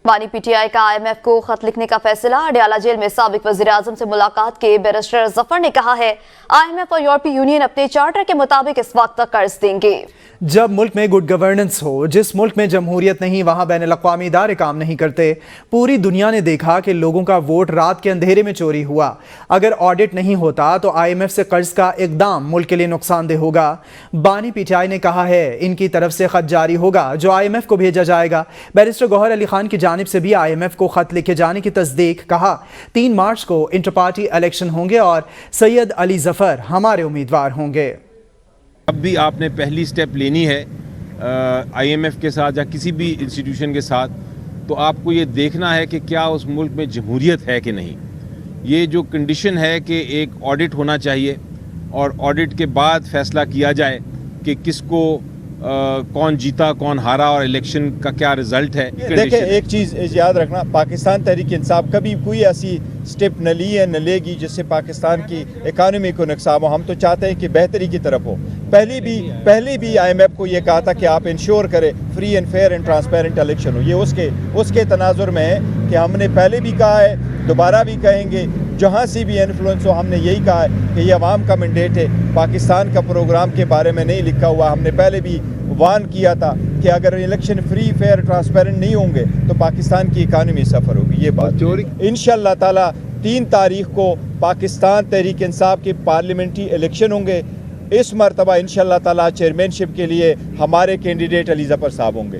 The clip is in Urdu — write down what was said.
بانی پی ٹی آئی کا IMF کو خط لکھنے کا فیصلہ۔ اڈیالہ جیل میں سابق وزیر اعظم سے ملاقات کے بیرسٹر ظفر نے کہا ہے IMF اور یورپی یونین اپنے چارٹر کے مطابق اس وقت تک قرض دیں گے۔ جب ملک میں گڈ گورننس ہو، جس ملک میں جمہوریت نہیں وہاں بین الاقوامی ادارے کام نہیں کرتے۔ پوری دنیا نے دیکھا کہ لوگوں کا ووٹ رات کے اندھیرے میں چوری ہوا۔ اگر آڈٹ نہیں ہوتا تو IMF سے قرض کا اقدام ملک کے لیے نقصان دہ ہوگا۔ بانی پی ٹی آئی نے کہا ہے ان کی طرف سے خط جاری ہوگا جو IMF کو بھیجا جائے گا۔ بیرسٹر گوہر علی خان کی جانب سے بھی IMF کو خط لکھے جانے کی تصدیق۔ کہا 3 مارچ کو انٹر پارٹی الیکشن ہوں گے اور سید علی ظفر ہمارے امیدوار ہوں گے۔ اب بھی آپ نے پہلی سٹیپ لینی ہے IMF کے ساتھ یا کسی بھی انسٹیٹیوشن کے ساتھ، تو آپ کو یہ دیکھنا ہے کہ کیا اس ملک میں جمہوریت ہے کہ نہیں۔ یہ جو کنڈیشن ہے کہ ایک آڈٹ ہونا چاہیے اور آڈٹ کے بعد فیصلہ کیا جائے کہ کس کو کون جیتا کون ہارا اور الیکشن کا کیا رزلٹ ہے۔ دیکھیں ایک چیز یاد رکھنا، پاکستان تحریک انصاف کبھی کوئی ایسی سٹیپ نہ لی ہے نہ لے گی جس سے پاکستان کی اکانومی کو نقصان ہو۔ ہم تو چاہتے ہیں کہ بہتری کی طرف ہو۔ پہلی بھی IMF کو یہ کہا تھا کہ آپ انشور کریں free and fair and transparent election ہو۔ یہ اس کے تناظر میں ہے کہ ہم نے پہلے بھی کہا ہے، دوبارہ بھی کہیں گے، جہاں سے بھی انفلوئنس ہو۔ ہم نے یہی کہا ہے کہ یہ عوام کا مینڈیٹ ہے، پاکستان کا پروگرام کے بارے میں نہیں لکھا ہوا۔ ہم نے پہلے بھی وان کیا تھا کہ اگر الیکشن فری فیئر ٹرانسپیرنٹ نہیں ہوں گے تو پاکستان کی اکانومی سفر ہوگی۔ یہ بات انشاءاللہ تعالی 3 تاریخ کو پاکستان تحریک انصاف کے پارلیمنٹری الیکشن ہوں گے۔ اس مرتبہ انشاءاللہ تعالی چیئرمین شپ کے لیے ہمارے کینڈیڈیٹ علی ظفر صاحب ہوں گے۔